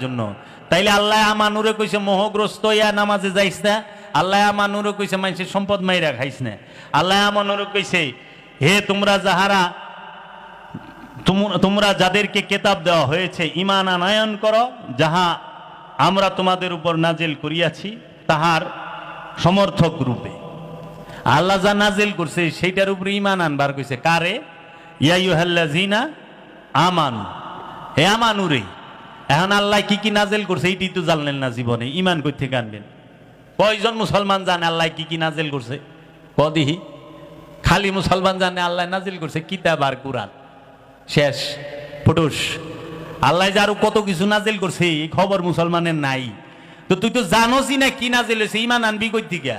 জন্য। তাইলে আল্লাহ আমানুরে কইছে মোহগ্রস্ত ইয়া নামাজে যাইস না, আল্লাহ আমানুরে কইছে মানুষের সম্পদ মাইরা খাইস না, আল্লাহ আমানুরে কইছে হে তোমরা যাহারা তোমরা যাদেরকে কিতাব দেওয়া হয়েছে ঈমান আনয়ন করো, যাহা আমরা তোমাদের উপর নাজিল করিয়াছি তাহার সমর্থক রূপে। আল্লাহ যা নাজিল করছে সেইটার উপরে ঈমান আনবার কইছে কারে? ইয়া আইয়ুহাল্লাযিনা আমানু, হে আমানুরে। এখন আল্লাহ কি কি নাজিল করছে এইটাই তো জানলেন না জীবনে, ঈমান কই থেকে আনবেন? কয়জন মুসলমান জানে আল্লাহ কি কি নাজিল করছে? কদিহি খালি মুসলমান জানে আল্লাহ নাজিল করছে কিতাব আর কুরআন, শেষ ফুটুস। আল্লাহ যে আরো কত কিছু নাজিল করছে এই খবর মুসলমানের নাই। তো তুই তো জানোসই না কি নাজিল হয়েছে, ঈমান আনবি কই থেকে?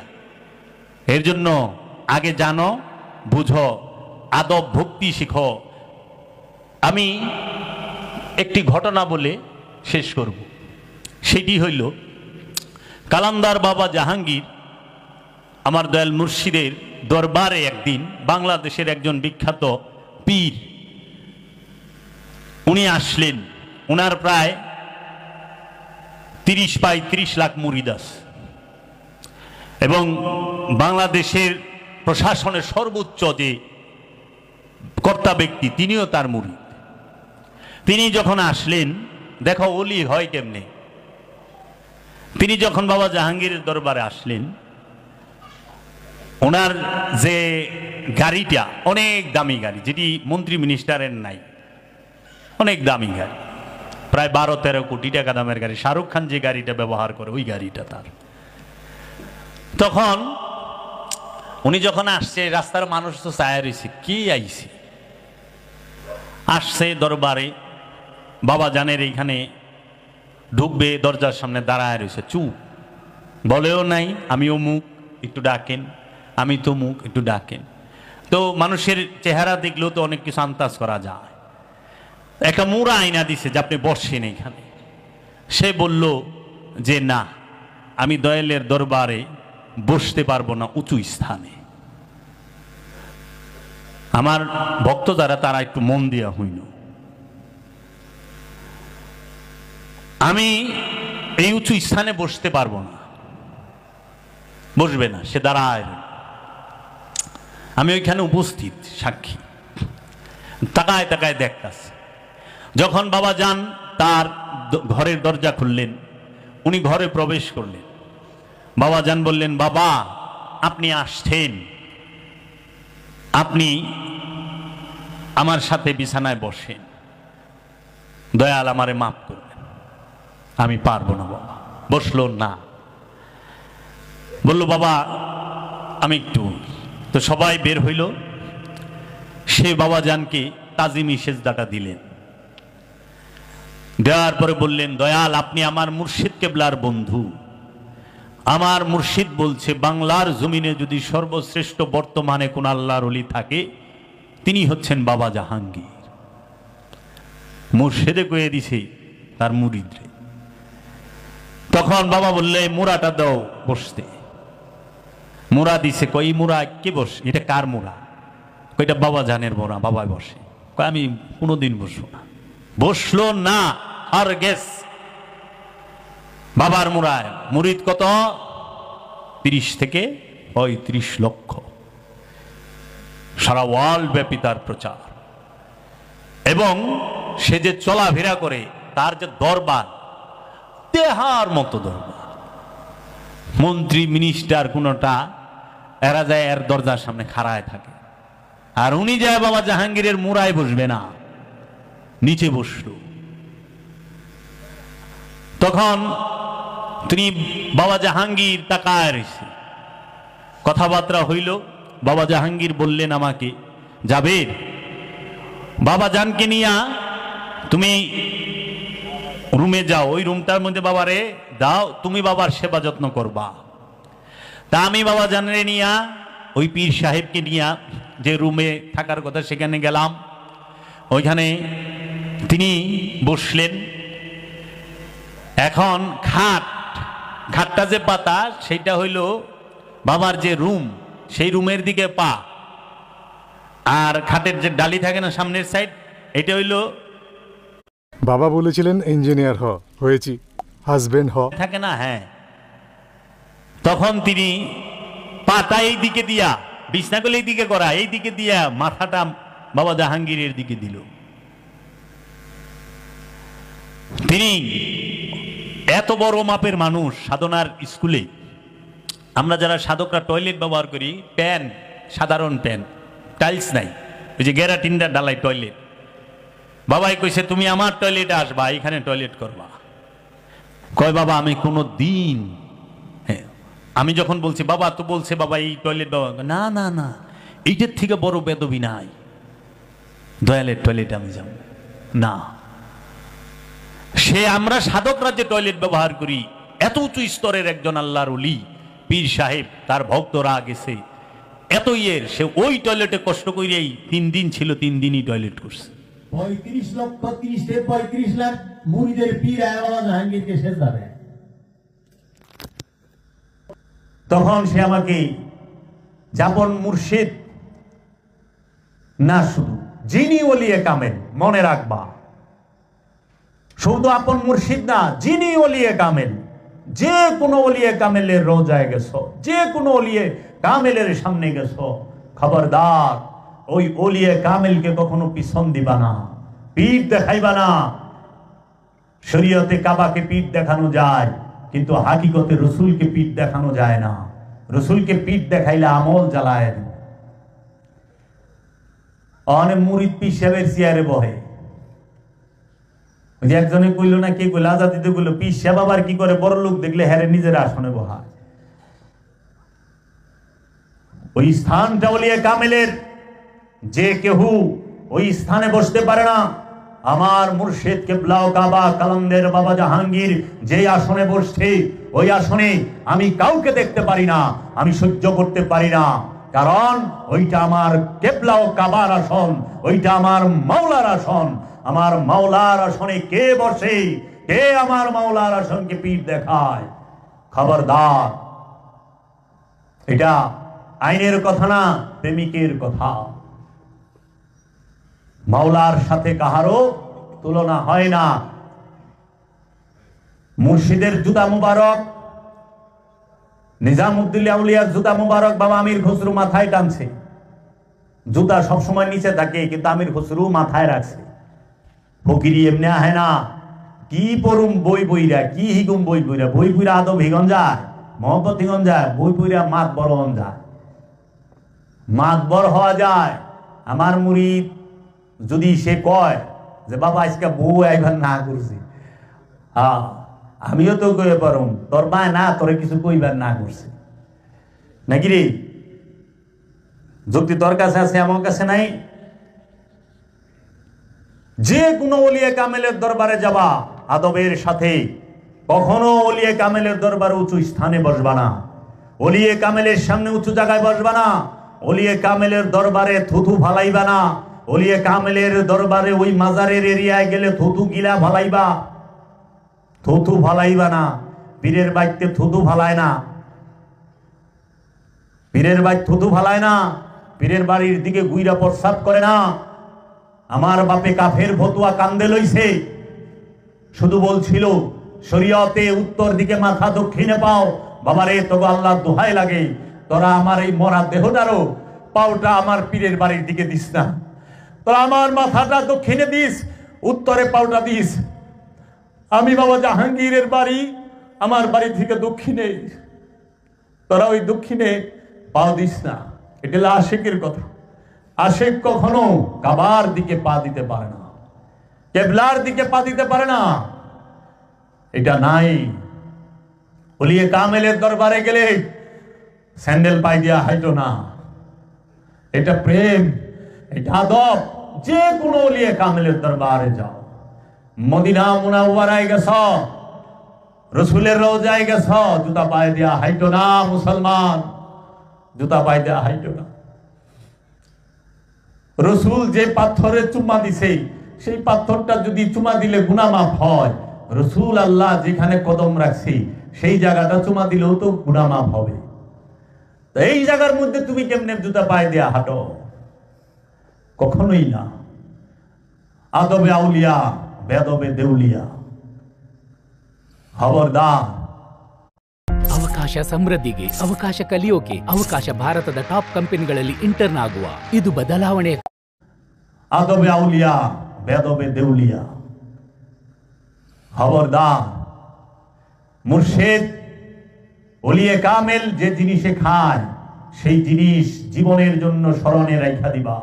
এর জন্য আগে জানো, বুঝো, আদব ভক্তি শিখো। আমি একটি ঘটনা বলে শেষ করব। সেটি হইল কালান্দার বাবা জাহাঙ্গীর আমার দয়াল মুর্শিদের দরবারে একদিন বাংলাদেশের একজন বিখ্যাত পীর উনি আসলেন। উনার প্রায় 30-35 লাখ মুরিদ আছে এবং বাংলাদেশের প্রশাসনের সর্বোচ্চ যে কর্তা ব্যক্তি তিনিও তার মুরিদ। তিনি যখন আসলেন, দেখো ওলি হয় কেমনে। তিনি যখন বাবা জাহাঙ্গীরের দরবারে আসলেন, ওনার যে গাড়িটা অনেক দামি গাড়ি, যেটি মন্ত্রী মিনিস্টারের নাই, অনেক দামি গাড়ি, প্রায় 12-13 কোটি টাকা দামের গাড়ি। শাহরুখ খান যে গাড়িটা ব্যবহার করে ওই গাড়িটা তার। তখন উনি যখন আসছে, রাস্তার মানুষ তো চায় রয়েছে কি আইছে, আসছে দরবারে। বাবা জানের এইখানে ঢুকবে, দরজার সামনে দাঁড়ায় রয়েছে, চুপ, বলেও নাই আমি অমুক একটু ডাকেন, আমি তমুক একটু ডাকেন। তো মানুষের চেহারা দেখলেও তো অনেক কিছু আন্দাজ করা যায়। একটা মুড়া আয়না দিছে যে আপনি বসেন এখানে। সে বলল যে না, আমি দয়ালের দরবারে বসতে পারবো না উঁচু স্থানে। আমার ভক্ত যারা তারা একটু মন দেওয়া হইল, আমি এই উঁচু স্থানে বসতে পারবো না। বসবে না, সে দাঁড়ায়। আমি ওইখানে উপস্থিত সাক্ষী, তাকায় তাকায় দেখতাছে। যখন বাবা যান তার ঘরের দরজা খুললেন, উনি ঘরে প্রবেশ করলেন। বাবা যান বললেন, বাবা আপনি আসছেন, আপনি আমার সাথে বিছানায় বসেন, দয়াল আমারে মাফ করবেন, আমি পারবো না বাবা। বসলো না, বলল বাবা আমি একটু। তো সবাই বের হইল, সে বাবা জানকে তাজিমি সেজদাটা দিলেন। দেওয়ার পরে বললেন, দয়াল আপনি আমার মুর্শিদ কেবলার বন্ধু। আমার মুর্শিদ বলছে বাংলার জমিনে যদি সর্বশ্রেষ্ঠ বর্তমানে কোন আল্লাহর ওলি থাকে তিনি হচ্ছেন বাবা জাহাঙ্গীর। মুর্শিদে কয়ে দিছে তার মুরিদরে। তখন বাবা বললে মুরাটা দাও বসতে। মুরা দিছে, কই মুরা কে বস, এটা কার মুরা? কইটা বাবা জানের মোরা, বাবাই বসে। আমি কোনোদিন বসবো না। বসলো না, আর গেস বাবার মুরায়। মুরিদ কত? 30-35 লক্ষ। সারা ওয়ার্ল্ড ব্যাপী তার প্রচার। এবং সে যে চলাফেরা করে, তার যে দরবার, তেহার মতো দরবার। মন্ত্রী মিনিস্টার কোনটা এরা যায় এর দরজার সামনে খাড়ায় থাকে, আর উনি যায় বাবা জাহাঙ্গীরের মুরায় বসবে না, নিচে বসলো। তখন তিনি বাবা জাহাঙ্গীর তাকায় রয়েছে, কথাবার্তা হইল। বাবা জাহাঙ্গীর বললেন আমাকে, জাবের বাবা জানকে নিয়া তুমি রুমে যাও, ওই রুমটার মধ্যে বাবারে দাও, তুমি বাবার সেবা যত্ন করবা। তা আমি বাবা জানরে নিয়া ওই পীর সাহেবকে নিয়া যে রুমে থাকার কথা সেখানে গেলাম। ওইখানে তিনি বসলেন। এখন খাটটা যে পাতা সেইটা হইল বাবার যে রুম, সেই রুমের দিকে পা, আর খাটের যে ডালি থাকে না সামনের সাইড, এটা হইল বাবা বলেছিলেন ইঞ্জিনিয়ার হয়েছি, হাজবেন্ড থাকে না, হ্যাঁ। তখন তিনি পাটা এই দিকে দিয়া, বিছনাগুলো এই দিকে করা, এই দিকে দিয়া মাথাটা বাবা জাহাঙ্গীরের দিকে দিল। তিনি এত বড় মাপের মানুষ। সাধনার স্কুলে আমরা যারা সাধকরা টয়লেট ব্যবহার করি, প্যান, সাধারণ প্যান, টাইলস নাই, ওই যে গ্যারাটিনটা ডালাই টয়লেট। বাবাই কইছে তুমি আমার টয়লেটে আসবা, এখানে টয়লেট করবা। কয় বাবা আমি কোনো দিন, হ্যাঁ, আমি যখন বলছি বাবা তো বলছে বাবা এই টয়লেট ব্যবহার, না না না, এইটার থেকে বড় বেদবি নাই, দয়ালের টয়লেটে আমি যাব না। সে আমরা সাধকরা যে টয়লেট ব্যবহার করি, এত উঁচু স্তরের একজন আল্লাহর ওলি পীর সাহেব, তার ভক্তরা গেছে এত ইয়ের, সে ওই টয়লেটে কষ্ট করেই 3 দিন ছিল, 3 দিনই টয়লেট করছে। 35 লাখ মুরিদের পীর আওয়াজ জাহাঙ্গীরকে সেজদা দেয়। তখন সে আমাকে যাপন মুর্শিদ না, শুধু যিনি ওলিয়ে কামেল, মনে রাখবা, শুধু আপন মুর্শিদ না, যিনি ওলিয়ে কামেল, যে কোনো ওলিয়ে কামেলের রোজায় গেছো, যে কোনো ওলিয়ে কামেলের সামনে গেছো, খবরদার ওই ওলিয়ে কামেলকে কখনো পিছন দিবা না, পিঠ দেখাইবা না। শরীয়তে কাবাকে পিঠ দেখানো যায়, কিন্তু হাকিকতে রসুলকে পিঠ দেখানো যায় না। রসুলকে পিঠ দেখাইলে আমল জ্বালায়। অনেক মুরিদ পীর সাহেবের চেয়ারে বহে। একজনে কইল না, কে কইল, আজাদিতে কইল, পীর সাহেব আবার কি করে বড় লোক দেখলে হেরে নিজের আসনে বহা। ওই স্থানটা ওলিয়ে কামেলের, যে কেহু ওই স্থানে বসতে পারে না। আমার মুর্শিদ কেবলা কাবা কালান্দের বাবা জাহাঙ্গীর যে আসনে বসছে, ওই আসনে আমি কাউকে দেখতে পারি না, আমি সহ্য করতে পারি না। কারণ ওইটা আমার কেবলা ও কাবার আসন, ওইটা আমার মাওলার আসন। আমার মাওলার আসনে কে বসে, কে আমার মাওলার আসনকে পিঠ দেখায়, খবরদার। এটা আইনের কথা না, প্রেমিকের কথা। মাওলার সাথে কাহারও তুলনা হয় না। মুর্শিদের জুতা মুবারক, নিজামউদ্দিন আউলিয়ার জুতা মুবারক বাবা আমির খসরু মাথায় টানছে। জুতা সবসময় নিচে থাকে, কিন্তু আমির খসরু মাথায় রাখছে। ফকিরি এমনি আহে না, কি পড়ুম বই বইরা, কি হিগুম বই বইরা, বই বইরা আদব হিগন যায়, মহব্বত হিগন যায়, বই বইরা মাত বড় হন যায়, মাত বড় হওয়া যায়। আমার মুরিদ যদি সে কয় যে বাবা আজকে বউ একবার না করছি, হ্যাঁ আমিও তো কয়ে পারুম তোর মায় না তোরে কিছু কইবার না করছে, নাকি রে? যুক্তি তোর কাছে আছে, আমার কাছে নাই। যে কোনো ওলিয়ে কামেলের দরবারে যাবা আদবের সাথে, কখনো ওলিয়ে কামেলের দরবারে উঁচু স্থানে বসবা না, ওলিয়ে কামেলের সামনে উঁচু জায়গায় বসবা না, ওলিয়ে কামেলের দরবারে থুথু ফালাইবা না, ওলিয়ে কামেলের দরবারে ওই মাজারের এরিয়ায় গেলে থুথু গিলা ফালাইবা, থুথু ফালাইবা না। পীরের বাইতে থুথু ফালায় না, পীরের বাইত থুথু ফালায় না, পীরের বাড়ির দিকে গুইরা প্রস্রাব করে না। আমার বাপে কাফের ফতুয়া কান্দে লইছে, শুধু বলছিল শরীয়তে উত্তর দিকে মাথা দক্ষিণে পাও। বাবারে তবে আল্লাহ দোহাই লাগে, তোরা আমার এই মরা দেহটারও পাওটা আমার পীরের বাড়ির দিকে দিস না, তোরা আমার মাথাটা দক্ষিণে দিস, উত্তরে পাওটা দিস। আমি বাবা জাহাঙ্গীরের বাড়ি, আমার বাড়ি থেকে দক্ষিণে, তোরা ওই দক্ষিণে পাও দিস না। এটা হলো আশেকের কথা। আশেক কখনো কাবার দিকে পা দিতে পারে না, কেবলার দিকে পা দিতে পারে না, এটা নাই। ওলিয়ে কামেলের দরবারে গেলে স্যান্ডেল পাই দিয়া হাইটো না, এটা প্রেম, এটা আদব। যে কোনো ওলিয়ে কামেলের দরবারে যাও, মদিনা মুনাওয়ারায় গেছ, রসুলের রওজায় গেছ, জুতা পায়ে দিয়া হাইটো না মুসলমান, জুতা পায়ে দিয়া হাইটো না। রসুল যে পাথরে চুমা দিছে, সেই পাথরটা যদি চুমা দিলে গুনাহ মাফ হয়, রসুল আল্লাহ যেখানে কদম রাখছে সেই জায়গাটা চুমা দিলেও তো গুনাহ মাফ হবে। তো এই জায়গার মধ্যে তুমি কেমনে জুতা পায়ে দেয়া হাঁটো? কখনোই না। আদবে আউলিয়া ಬೇದೊಬೆ ದೇವುಲಿಯಾ ಖಬರ್ದಾರ್. ಅವಕಾಶ ಸಮೃದ್ಧಿಗೆ, ಅವಕಾಶ ಕಲಿಯೋಕೆ, ಅವಕಾಶ ಭಾರತದ ಟಾಪ್ ಕಂಪನಿಗಳಲ್ಲಿ ಇಂಟರ್ನ್ ಆಗುವ ಇದು ಬದಲಾವಣೆ. আদবে আউলিয়া বেদবে দেউলিয়া খবরদার. মুর্শিদ ওলিয়ে কামেল যে জিনিসে খায় সেই জিনিস জীবনের জন্য স্মরণে রাখা দিবা,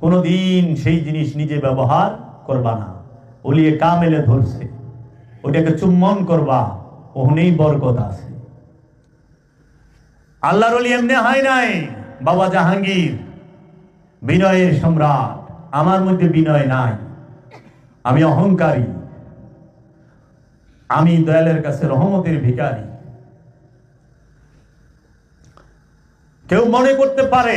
কোনদিন সেই জিনিস নিজে ব্যবহার করবা না। ওলিয়ে কামেলে ধরছে, ওটাকে চুম্বন করবা, ওখানেই বরকত আছে। আল্লাহর ওলি এমনি হয় নাই। বাবা জাহাঙ্গীর বিনয়ের সম্রাট, আমার মধ্যে বিনয় নাই, আমি অহংকারী, আমি দয়ালের কাছে রহমতের ভিখারি। কেউ মনে করতে পারে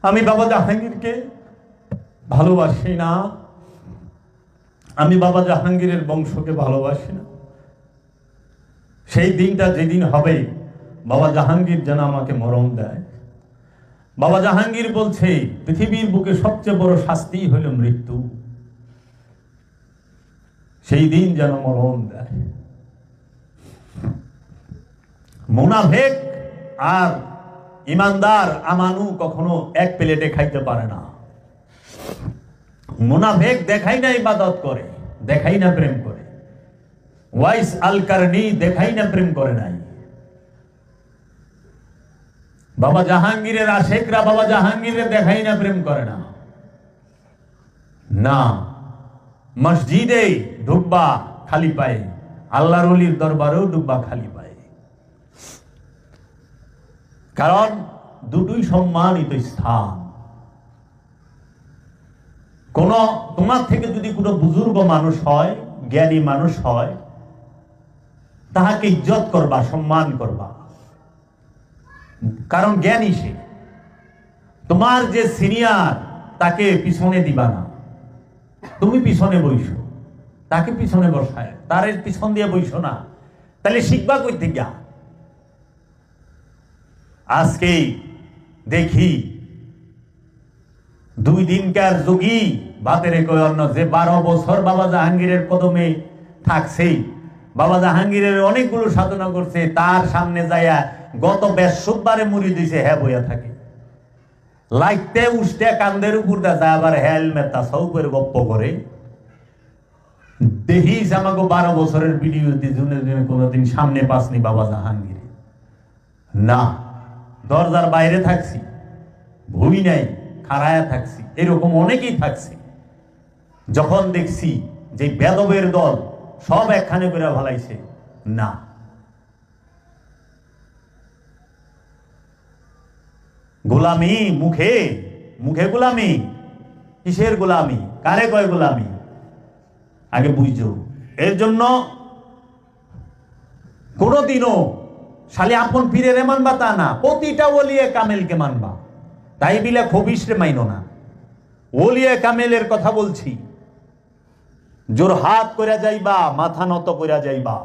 আমি বাবা জাহাঙ্গীরকে ভালোবাসি না, আমি বাবা জাহাঙ্গীরের বংশকে ভালোবাসি না। সেই দিনটা যেদিন হবে বাবা জাহাঙ্গীর যেন আমাকে মরণ দেয়। বাবা জাহাঙ্গীর বলছে পৃথিবীর বুকে সবচেয়ে বড় শাস্তি হইল মৃত্যু, সেই দিন যেন মরণ দেয়। মুনাফেক আর ইমানদার আমানু কখনো এক প্লেটে খাইতে পারে না। মুনাফেক দেখাই না ইবাদত করে, দেখাই না প্রেম করে। ওয়াইস আল কারনি দেখাই না প্রেম করে নাই। বাবা জাহাঙ্গীরের আশেকরা বাবা জাহাঙ্গীরের দেখাই না প্রেম করে না। না, মসজিদে ঢুকবা খালি পায়ে, আল্লাহর ওলির দরবারেও ঢুকবা খালি পায়ে। কারণ দুটোই সম্মানিত স্থান। কোন তোমার থেকে যদি কোনো বুজুর্গ মানুষ হয়, জ্ঞানী মানুষ হয়, তাহাকে ইজ্জত করবা, সম্মান করবা, কারণ জ্ঞানী সে। তোমার যে সিনিয়র তাকে পিছনে দিবা না, তুমি পিছনে বইসো, তাকে পিছনে বসায়, তার পিছন দিয়ে বইসো না, তাহলে শিখবা কই থেকে? আজকে দেখি 2 দিনকার যোগী বাতের কয় অন্য যে 12 বছর বাবা জাহাঙ্গীরের কদমে থাকছে, বাবা জাহাঙ্গীরের অনেকগুলো সাধনা করছে, তার সামনে যাইয়া গত বৃহস্পতিবারে মুড়ি দিছে, হ্যাঁ বইয়া থাকে লাইতে উষ্টে কান্দের উপর যায়, আবার হেলমেট সৌপের গপ্প করে। দেখিস আমাকে 12 বছরের ভিডিও দিয়ে কোনোদিন সামনে পাসনি বাবা জাহাঙ্গীর না। দরজার বাইরে থাকছি, ভুই নাই, খাড়ায়া থাকছি, এরকম অনেকেই থাকছি। যখন দেখছি যে বেদবের দল সব একখানে করে ভালাইছে, না, গোলামি মুখে মুখে গোলামি, কিসের গোলামি, কারে কয় গোলামি, আগে বুঝছো। এর জন্য কোনদিনও শালি আপন পীরের মানবা তা না, প্রতিটা ওলিয়ে কামেলকে মানবা। তাই বিলে খবিসরে মাইনো না। ওলিয়ে কামেলের কথা বলছি, জোর হাত করে যাইবা, মাথা নত করে যাইবা।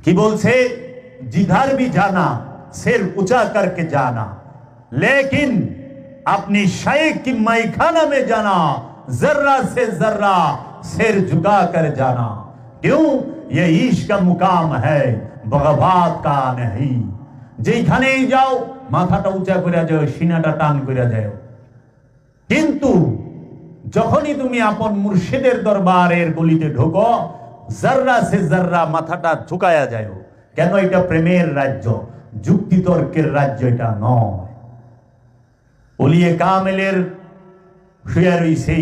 কি বলছে? জিধার भी जाना सिर ऊंचा करके जाना, लेकिन अपनी शाइख की मैखाना में जाना, जर्रा से जर्रा सिर झुका कर जाना। क्यों? ये इश्क का मुकाम है, बगबात का नहीं। যেখানেই যাও মাথাটা উঁচা করে যাও, সিনাটা টান করে যাও। কিন্তু যখনই তুমি আপন মুর্শিদের দরবারের গলিতে ঢোকো, জাররা সে জাররা মাথাটা ঝুঁকায়া যায়। কেন? এটা প্রেমের রাজ্য, যুক্তিতর্কের রাজ্য এটা নয়। ওলিয়ে কামেলের শুয়ে রইছে,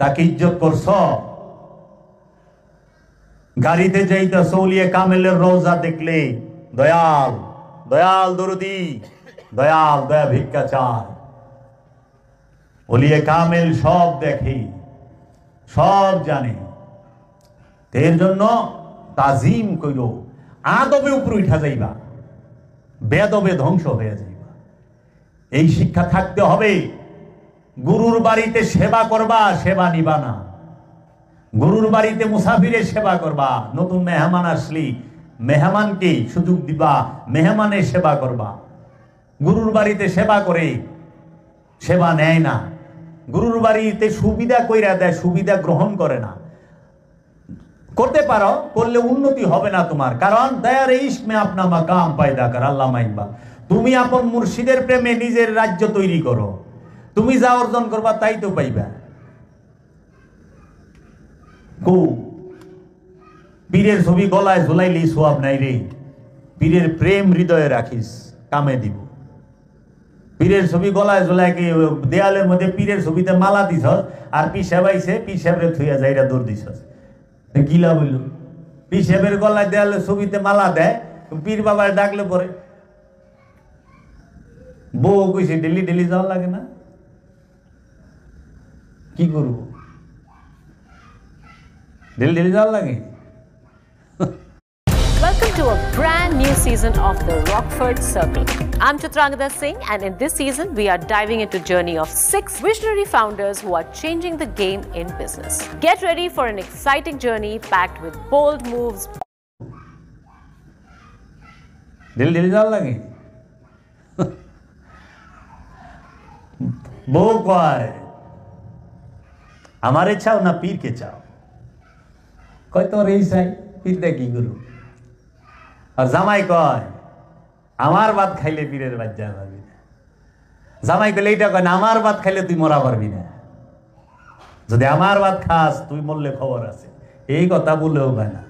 তাকে ইজ্জত করছ। গাড়িতে যাইতেছ, ওলিয়ে কামেলের রওজা দেখলে দয়াল দয়াল দরদি, দয়াল দয়া ভিক্ষা চায়। ওলিয়ে কামেল সব দেখে, সব জানে। এর জন্য তাজিম কইল, আদবে উপর উঠা যাইবা, বেদবে ধ্বংস হয়ে যাইবা। এই শিক্ষা থাকতে হবে। গুরুর বাড়িতে সেবা করবা, সেবা নিবা না। গুরুর বাড়িতে মুসাফিরের সেবা করবা, নতুন মেহমান আসলি মেহমানকে সুযোগ দিবা, মেহমানের সেবা করবা। গুরুর বাড়িতে সেবা করে সেবা নেয় না, গুরুর বাড়িতে সুবিধা কইরা দেয়, সুবিধা গ্রহণ করে না। করতে পারো, করলে উন্নতি হবে না তোমার, কারণ দয়ার ইশক মে আপনা মাকাম পয়দা কর। আল্লামা ইকবাল। তুমি আপন মুর্শিদের প্রেমে নিজের রাজ্য তৈরি করো, তুমি যা অর্জন করবা তাই তো পাইবা। পীরের ছবি গলায় ঝুলাইলি সোয়াব নাই রে, পীরের প্রেম হৃদয়ে রাখিস, কামে দিব। পীরের ছবি গলায় ঝুলাই কি দেয়ালের মধ্যে পীরের ছবিতে মালা দিছ, আর পিসাব আইছে পিসাবরে থুইয়া যাইরা দৌড় দিছ, গিলা বলল। পিসাবের গলায় দেয়ালের ছবিতে মালা দেয়, পীর বাবার ডাকলে পরে বউ কইছে ডেলি ডেলি যাওয়া লাগে না, কি করবো, ডেলি ডেলি যাওয়া লাগে। Welcome to a brand new season of the Rockford Circle. I'm Chitrangada Singh, and in this season, we are diving into a journey of 6 visionary founders who are changing the game in business. Get ready for an exciting journey packed with bold moves. Daily daily যাওয়া লাগে। বউ কয় আমারে চাও না পীরকে চাও, কয় তোর এই চাই, পীরটা কি করু। আর জামাই কয় আমার ভাত খাইলে পীরের ভাত যা পারবি না। জামাই কইলে এইটা কয় না, আমার ভাত খাইলে তুই মরা পারবি না, যদি আমার ভাত খাস তুই মরলে খবর আছে। এই কথা বলেও কয় না।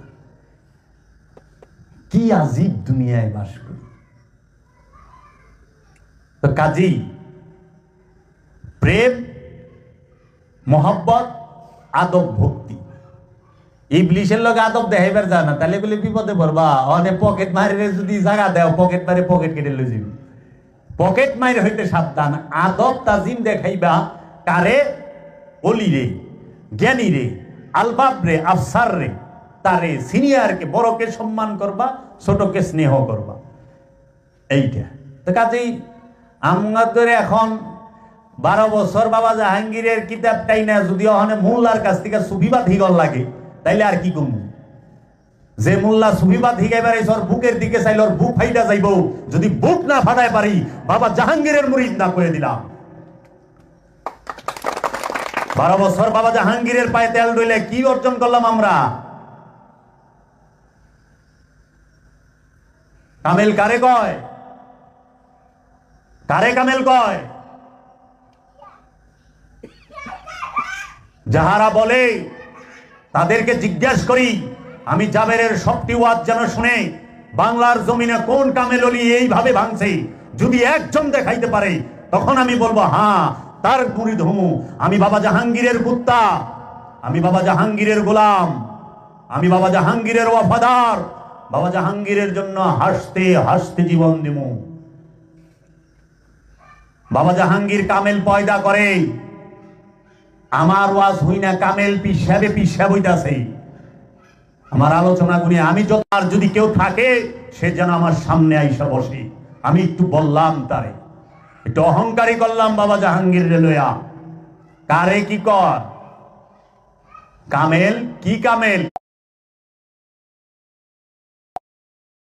কি আজীব দুনিয়ায় বাস করি। তো কাজী প্রেম, মোহাব্বত, আদব, ভক্তি, ইবলিশের লগে আদব দেখাইবার যায় না, তাহলে বলে বিপদে পড়বা। অনেক পকেট মারে যদি জায়গা দেও, পকেট মারে পকেট কেটে লই যাবি। পকেট মারে হইতে সাবধান। আদব তাজিম দেখাইবা কারে? অলি রে, জ্ঞানী রে, আলবাব রে, আফসার রে, তারে সিনিয়রকে বড়কে সম্মান করবা, ছোটকে স্নেহ করবা, এইটা। তো কাজেই আমাদের এখন 12 বছর বাবা জাহাঙ্গীরের কিতাবটাই না যদি ওখানে মোল্লার কাছ থেকে সুফিবাদ হিগল লাগে, তাইলে আর কি করবো? যে মোল্লা সুফিবাদ হিগাইবার ওর বুকের দিকে চাইলে ওর বুক ফাইটা যাইব, যদি বুক না ফাটাই পারি বাবা জাহাঙ্গীরের মুরিদ না করে দিলাম। 12 বছর বাবা জাহাঙ্গীরের পায়ে তেল ডইলে কি অর্জন করলাম আমরা? কামেল কারে কয়? কারে কামেল কয়? যাহারা বলে তাদেরকে জিজ্ঞাসা করি, আমি জাবেরের সবটি ওয়াজ যেন শুনে বাংলার জমিনে কোন কামেল অলি এইভাবে ভাঙছে, যদি একজন দেখাইতে পারে তখন আমি বলবো হ্যাঁ তার মুরিদ হমু। আমি বাবা জাহাঙ্গীরের কুত্তা, আমি বাবা জাহাঙ্গীরের গোলাম, আমি বাবা জাহাঙ্গীরের ওয়াফাদার, বাবা জাহাঙ্গীরের জন্য হাসতে হাসতে জীবন দিব। বাবা জাহাঙ্গীর কামেল পয়দা করে, আমার ওয়াজ হই না কামেল পিসাবে পিসাব হইতাছে। আমার আলোচনা গুলি আমি যত, আর যদি কেউ থাকে সে যেন আমার সামনে আইসা বসে। আমি একটু বললাম তারে, একটু অহংকারী করলাম বাবা জাহাঙ্গীর রেলয়া। কারে কি কর? কামেল কি কামেল?